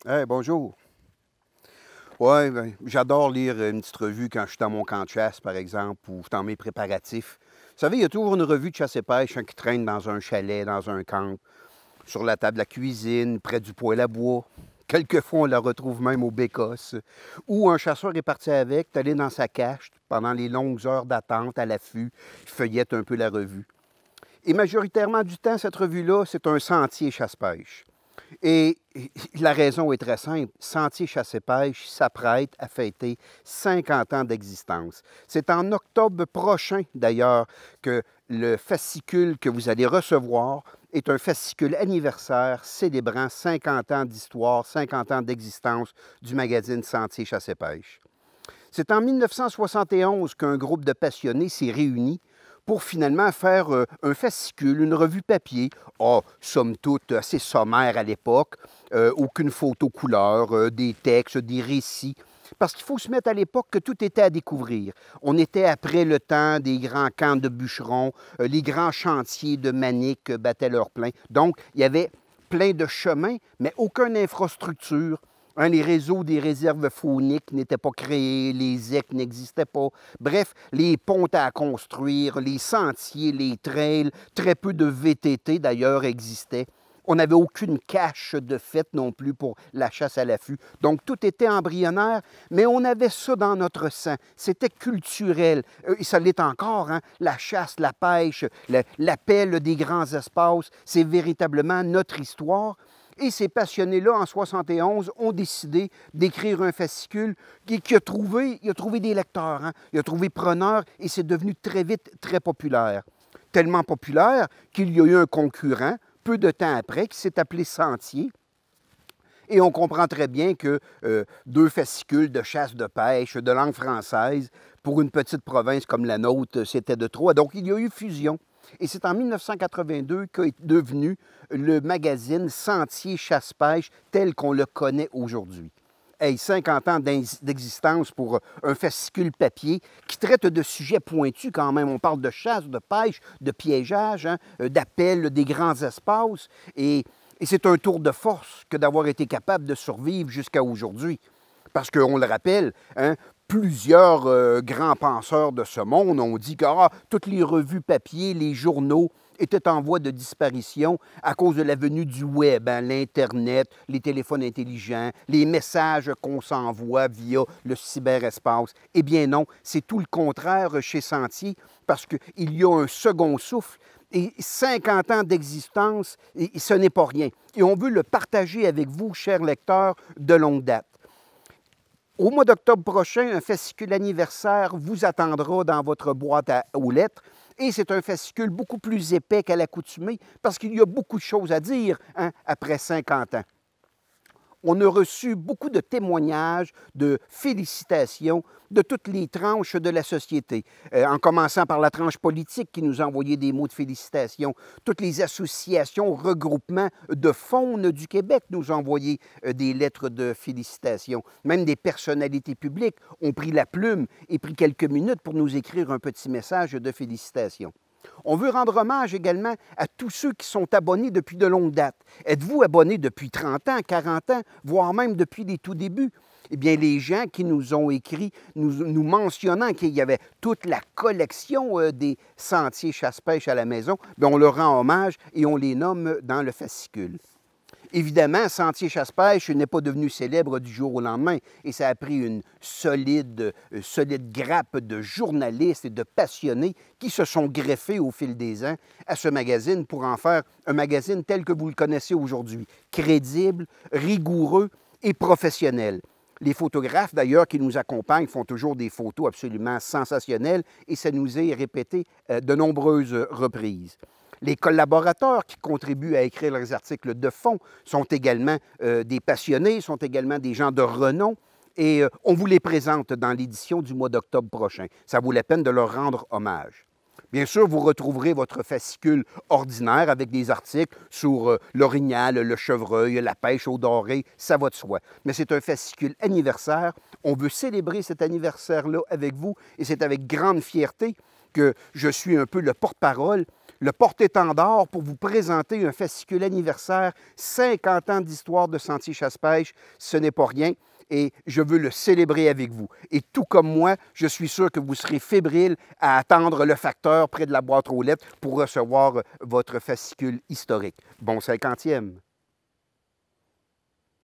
Hey, bonjour. Ouais, ben, j'adore lire une petite revue quand je suis dans mon camp de chasse, par exemple, ou dans mes préparatifs. Vous savez, il y a toujours une revue de chasse et pêche qui traîne dans un chalet, dans un camp, sur la table de la cuisine, près du poêle à bois. Quelquefois, on la retrouve même au bécosse. Ou un chasseur est parti avec, est allé dans sa cache pendant les longues heures d'attente à l'affût, il feuillette un peu la revue. Et majoritairement du temps, cette revue-là, c'est un sentier chasse-pêche. Et la raison est très simple. Sentier Chasse et Pêche s'apprête à fêter 50 ans d'existence. C'est en octobre prochain, d'ailleurs, que le fascicule que vous allez recevoir est un fascicule anniversaire célébrant 50 ans d'histoire, 50 ans d'existence du magazine Sentier Chasse et Pêche. C'est en 1971 qu'un groupe de passionnés s'est réuni pour finalement faire un fascicule, une revue papier, somme toute assez sommaire à l'époque, aucune photo couleur, des textes, des récits. Parce qu'il faut se mettre à l'époque que tout était à découvrir. On était après le temps des grands camps de bûcherons, les grands chantiers de Manic battaient leur plein. Donc, il y avait plein de chemins, mais aucune infrastructure. Les réseaux des réserves fauniques n'étaient pas créés, les ZEC n'existaient pas. Bref, les ponts à construire, les sentiers, les trails, très peu de VTT d'ailleurs existaient. On n'avait aucune cache de fait non plus pour la chasse à l'affût. Donc tout était embryonnaire, mais on avait ça dans notre sang. C'était culturel. Et ça l'est encore, hein? La chasse, la pêche, l'appel des grands espaces, c'est véritablement notre histoire. Et ces passionnés-là, en 71, ont décidé d'écrire un fascicule qui a trouvé des lecteurs, hein? Il a trouvé preneurs et c'est devenu très vite très populaire. Tellement populaire qu'il y a eu un concurrent, peu de temps après, qui s'est appelé Sentier. Et on comprend très bien que deux fascicules de chasse de pêche de langue française, pour une petite province comme la nôtre, c'était de trop. Donc il y a eu fusion. Et c'est en 1982 qu'est devenu le magazine Sentier Chasse-Pêche tel qu'on le connaît aujourd'hui. Hey, 50 ans d'existence pour un fascicule papier qui traite de sujets pointus quand même. On parle de chasse, de pêche, de piégeage, hein, d'appel des grands espaces. Et c'est un tour de force que d'avoir été capable de survivre jusqu'à aujourd'hui. Parce qu'on le rappelle, hein, plusieurs grands penseurs de ce monde ont dit que toutes les revues papier, les journaux étaient en voie de disparition à cause de la venue du web, hein, l'Internet, les téléphones intelligents, les messages qu'on s'envoie via le cyberespace. Eh bien non, c'est tout le contraire chez Sentier, parce qu'il y a un second souffle. Et 50 ans d'existence, ce n'est pas rien. Et on veut le partager avec vous, chers lecteurs, de longue date. Au mois d'octobre prochain, un fascicule anniversaire vous attendra dans votre boîte aux lettres. Et c'est un fascicule beaucoup plus épais qu'à l'accoutumée parce qu'il y a beaucoup de choses à dire, hein, après 50 ans. On a reçu beaucoup de témoignages, de félicitations de toutes les tranches de la société, en commençant par la tranche politique qui nous a envoyé des mots de félicitations. Toutes les associations, regroupements de faune du Québec nous ont envoyé des lettres de félicitations. Même des personnalités publiques ont pris la plume et pris quelques minutes pour nous écrire un petit message de félicitations. On veut rendre hommage également à tous ceux qui sont abonnés depuis de longues dates. Êtes-vous abonné depuis 30 ans, 40 ans, voire même depuis les tout débuts? Eh bien, les gens qui nous ont écrit, nous mentionnant qu'il y avait toute la collection des sentiers chasse-pêche à la maison, bien, on leur rend hommage et on les nomme dans le fascicule. Évidemment, Sentier Chasse-Pêche n'est pas devenu célèbre du jour au lendemain et ça a pris une solide grappe de journalistes et de passionnés qui se sont greffés au fil des ans à ce magazine pour en faire un magazine tel que vous le connaissez aujourd'hui, crédible, rigoureux et professionnel. Les photographes, d'ailleurs, qui nous accompagnent font toujours des photos absolument sensationnelles et ça nous est répété de nombreuses reprises. Les collaborateurs qui contribuent à écrire leurs articles de fond sont également des passionnés, sont également des gens de renom et on vous les présente dans l'édition du mois d'octobre prochain. Ça vaut la peine de leur rendre hommage. Bien sûr, vous retrouverez votre fascicule ordinaire avec des articles sur l'orignal, le chevreuil, la pêche au doré, ça va de soi. Mais c'est un fascicule anniversaire. On veut célébrer cet anniversaire-là avec vous et c'est avec grande fierté que je suis un peu le porte-parole, le porte-étendard pour vous présenter un fascicule anniversaire, 50 ans d'histoire de Sentier Chasse-Pêche. Ce n'est pas rien et je veux le célébrer avec vous. Et tout comme moi, je suis sûr que vous serez fébrile à attendre le facteur près de la boîte aux lettres pour recevoir votre fascicule historique. Bon 50e!